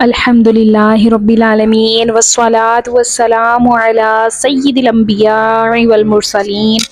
الحمد للہ رب العالمین والصلاة والسلام علی سید الانبیاء والمرسلین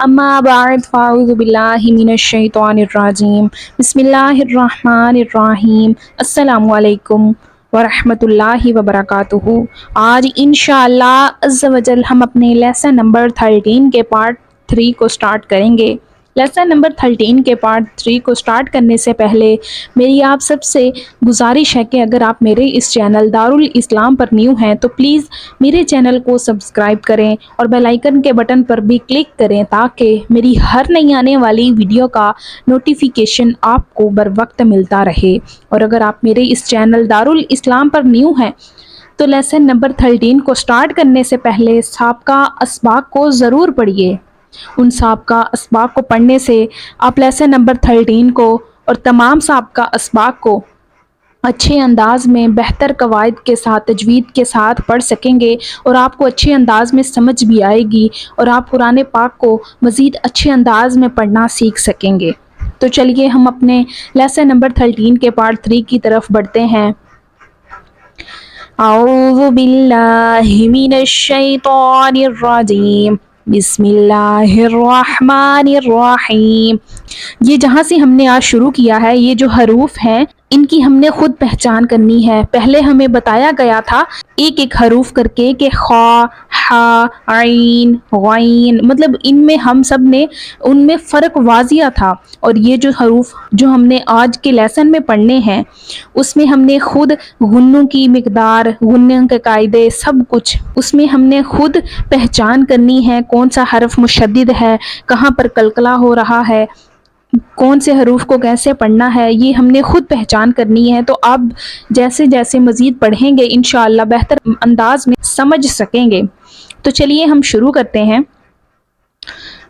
اما بعد فاعوذ باللہ من الشیطان الرجیم بسم اللہ الرحمن الرحیم السلام علیکم ورحمۃ اللہ وبرکاتہ۔ آج انشاءاللہ عز و جل ہم اپنے لیسن نمبر 13 کے پارٹ 3 کو سٹارٹ کریں گے۔ لیسن نمبر 13 کے پارٹ 3 کو سٹارٹ کرنے سے پہلے میری آپ سب سے گزارش ہے کہ اگر آپ میرے اس چینل دارالاسلام پر نیو ہیں تو پلیز میرے چینل کو سبسکرائب کریں اور بیل آئیکن کے بٹن پر بھی کلک کریں تاکہ میری ہر نئی آنے والی ویڈیو کا نوٹیفیکیشن آپ کو بر وقت ملتا رہے۔ اور اگر آپ میرے اس چینل دارالاسلام پر نیو ہیں تو لیسن نمبر 13 کو سٹارٹ کرنے سے پہلے سابقہ اسباق کو ضرور پڑھیے۔ ان سابقہ اسباق کو پڑھنے سے آپ لیسن نمبر 13 کو اور تمام سابقہ اسباق کو اچھے انداز میں بہتر قواعد کے ساتھ تجوید کے ساتھ پڑھ سکیں گے اور آپ کو اچھے انداز میں سمجھ بھی آئے گی اور آپ قرآن پاک کو مزید اچھے انداز میں پڑھنا سیکھ سکیں گے۔ تو چلیے ہم اپنے لیسن نمبر 13 کے پارٹ 3 کی طرف بڑھتے ہیں۔ اعوذ باللہ من الشیطان الرجیم بسم اللہ الرحمن الرحیم۔ یہ جہاں سے ہم نے آج شروع کیا ہے، یہ جو حروف ہیں ان کی ہم نے خود پہچان کرنی ہے۔ پہلے ہمیں بتایا گیا تھا ایک ایک حروف کر کے کہ خا، حا، عین، غین، مطلب ان میں ہم سب نے ان میں فرق واضح تھا۔ اور یہ جو حروف جو ہم نے آج کے لیسن میں پڑھنے ہیں اس میں ہم نے خود غنوں کی مقدار، غنوں کے قاعدے، سب کچھ اس میں ہم نے خود پہچان کرنی ہے۔ کون سا حرف مشدد ہے، کہاں پر قلقلہ ہو رہا ہے، کون سے حروف کو کیسے پڑھنا ہے، یہ ہم نے خود پہچان کرنی ہے۔ تو آپ جیسے جیسے مزید پڑھیں گے انشاءاللہ بہتر انداز میں سمجھ سکیں گے۔ تو چلیے ہم شروع کرتے ہیں۔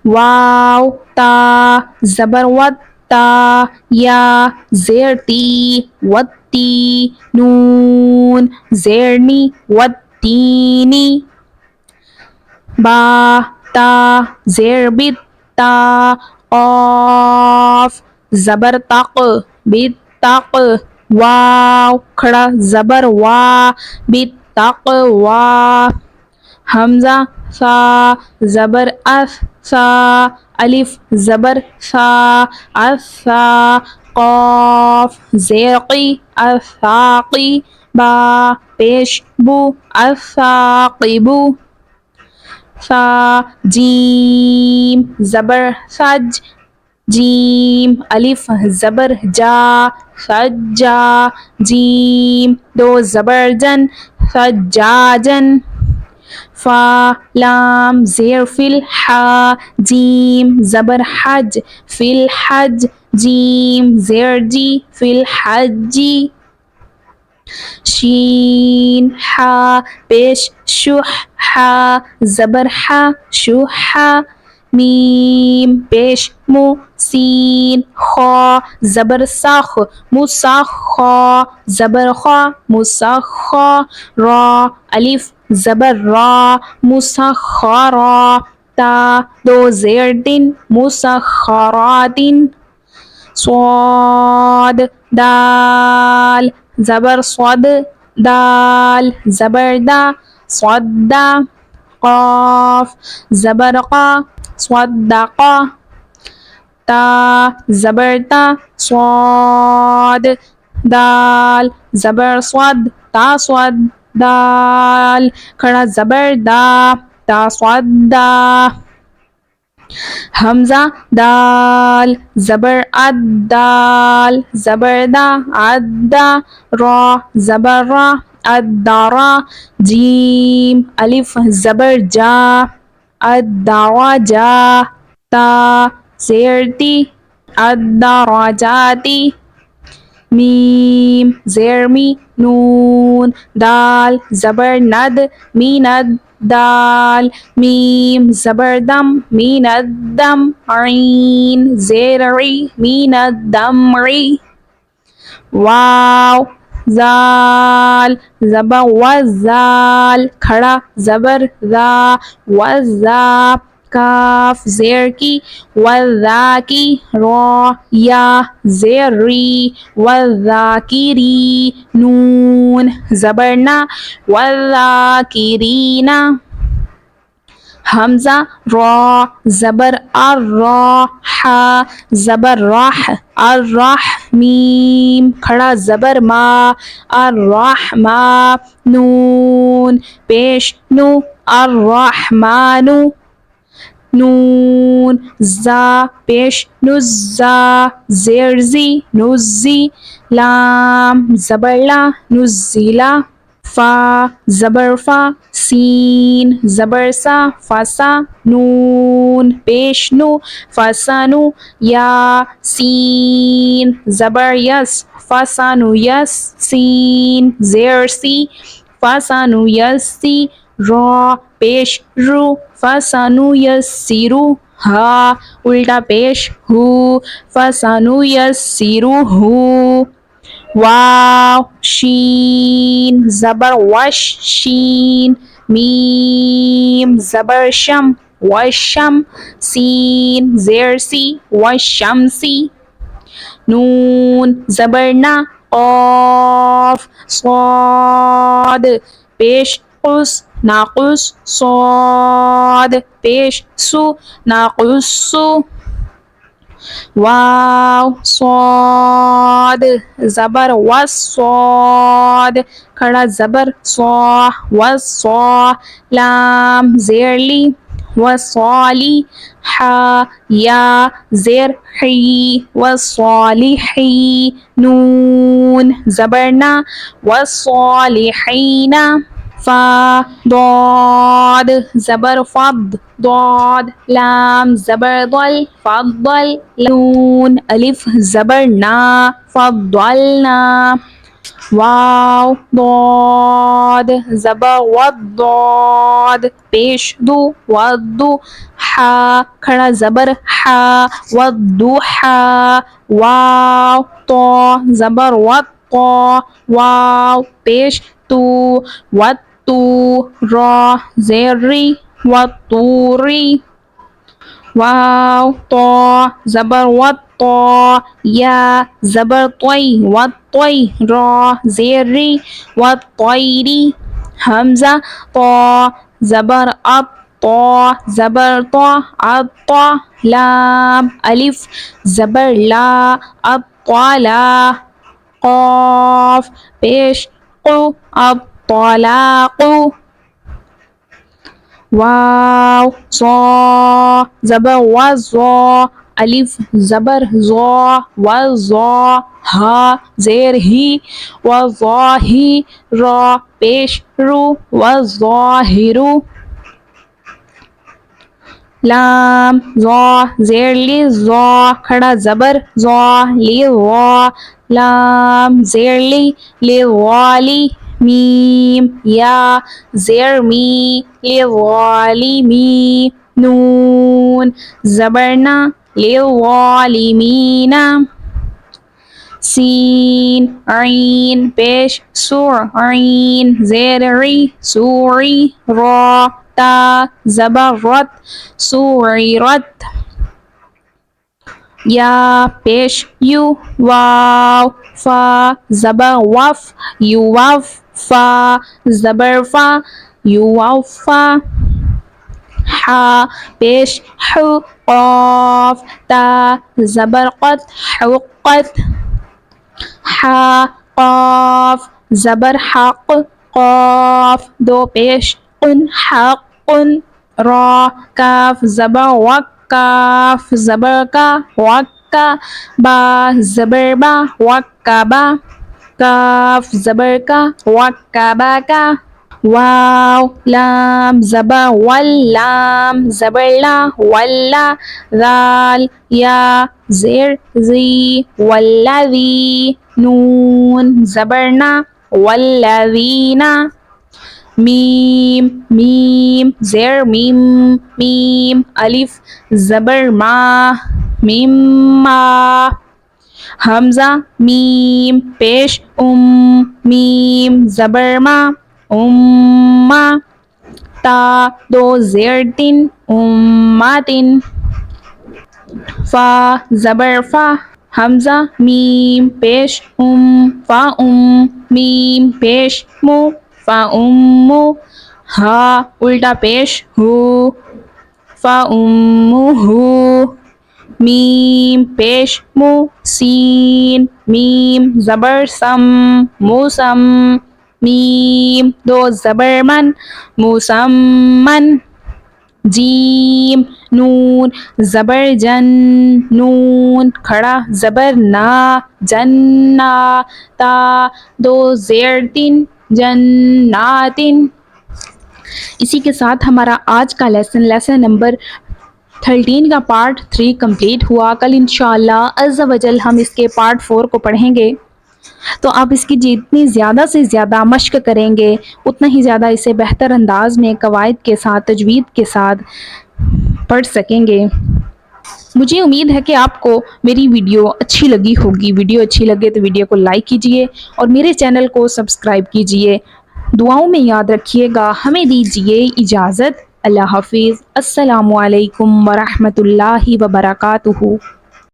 واو، تا، زبر ود، تا، یا، زیر تی، وتی، نون، زیرنی، وتینی، با، تا، زیر بت، تا، قاف، زبر تق، بت تق، واو، کھڑا زبر وا، بت تق وا، حمزہ، سا، زبر اف، سا، الف، زبر سا، اسا، قاف، زیقی، اساقی، با، پیش بو، اساقبو، سا، جیم، زبر سج، جیم، الف، زبر جا، سجا، جیم، دو زبر جن، سجاجن، فا، لام، زیر فل، حا، جیم، زبر حج، فی الحج، جیم، زیر جی، فی الحجی، شین، حا، پیش شح، حا، زبر حا، شحا، میم، پیش مو، سین، خا، زبر سخ، مسخا، زبر خا، مسخا، را، الف، زبر را، مسخرا، تا، دو زیر دن، مسخرات، صاد، دال، زبر صد، دال، زبر دا، صدا، قاف، زبر قا، صدقا، تا، زبر تا، صاد، دال، زبر صد، تا صد، دال، کھڑا زبر دا، تا صدا، حمزہ، دال، زبر اد، دال، زبر دا، عدا، را، زبر را، ادارا، جیم، الف، زبر جا، ادعوجا، تا، زیرتی، الدرجاتی، میم، زیرمی، نون، دال، زبر ند، میند، دال، میم، زبر دم، مین الدم، عین، زیر عی، مین الدمعی، واو، زال، زبر وزال، کھڑا زبر زا، وزا، کاف زیر کی والذا کی را یا زیر ری والذاکری نون زبرنا والذاکرین حمزہ را زبر را ح زبر راح الرح میم کھڑا زبر ما الرحما نون پیش نو الرحمن نون زا پیش نزا زیر زی نزی لام زبر لا نزیلا فا زبر فا سین زبر سا فسا نون پیش نو فسانو یا سین زبر یس فسانو یس سین زیر سی فسانو یسی را پیش رو فسانو یسیرو ہا الٹا پیش ہو فسانو یسیرو ہو واو شین زبر وش شین میم زبر شم وشم سین زیر سی وشمسی نون زبرنا قاف صاد پیش قس ناقص صاد پیش سو ناقص سو واو صاد زبر والصاد کھڑا زبر صا والصا لام زیر لی وصالی حا یا زیر حی وصالحی نون زبرنا والصالحین فا ضاد زبر فض ضاد لام زبر ضل فضل نون الف زبر نا فضلنا واو ضاد زبر والضاد پیش دو ودو حا کھڑا زبر حا والضحا واو طا زبر والطا واو پیش تو والتو را زیر ری والطوری واو طا زبر والطا یا زبر طی والطی را زیر ری والطیری حمزہ طا زبر طا زبر طا الطا لام الف زبر لا الطلا قاف پیش قو الطلاق واو صا زبر وزا الف زبر زا وزا ہا زیر ہی وظاہی را پیش رو وظاہرو لام زا زیر لی زا کھڑا زبر زا لی وا لام زیر لی والی میم یا زیر می لی والی می نون زبرنا لی والمین سین عین پیش سور عین زیر ری سوری را تا زبر رت سوعرت یا پیش یو واو فا زبر وف یوف فا زبر فا یوفا حا پیش حو قاف تا زبر قط حقت حا قاف زبر حق قاف دو پیش قن حق را کاف زبر وکاف زبر کا وکا با زبر با وکبا کاف زبر کا وکبا کا واو لام زبر واللام زبر لا ولا ذال یا زیر زی والذی نون زبرنا والذین میم میم زیر میم میم الف زبر ما مما حمزہ میم پیش میم زبر ما امما تا دو زیر تین اماتن فا زبر فا حمزہ میم پیش فا میم پیش مو فا مو ہا الٹا پیش ہو فا ہو میم پیش مو سین میم زبر سم موسم میم دو زبر من مسمن جیم نون زبر جن نون کھڑا زبر نا جنا تا دو زیر تین جناتن۔ اسی کے ساتھ ہمارا آج کا لیسن نمبر 13 کا پارٹ 3 کمپلیٹ ہوا۔ کل انشاءاللہ عز و جل ہم اس کے پارٹ 4 کو پڑھیں گے، تو آپ اس کی جتنی زیادہ سے زیادہ مشق کریں گے اتنا ہی زیادہ اسے بہتر انداز میں قواعد کے ساتھ تجوید کے ساتھ پڑھ سکیں گے۔ مجھے امید ہے کہ آپ کو میری ویڈیو اچھی لگی ہوگی۔ ویڈیو اچھی لگے تو ویڈیو کو لائک کیجئے اور میرے چینل کو سبسکرائب کیجئے۔ دعاؤں میں یاد رکھیے گا۔ ہمیں دیجئے اجازت۔ اللہ حافظ۔ السلام علیکم ورحمۃ اللہ وبرکاتہ۔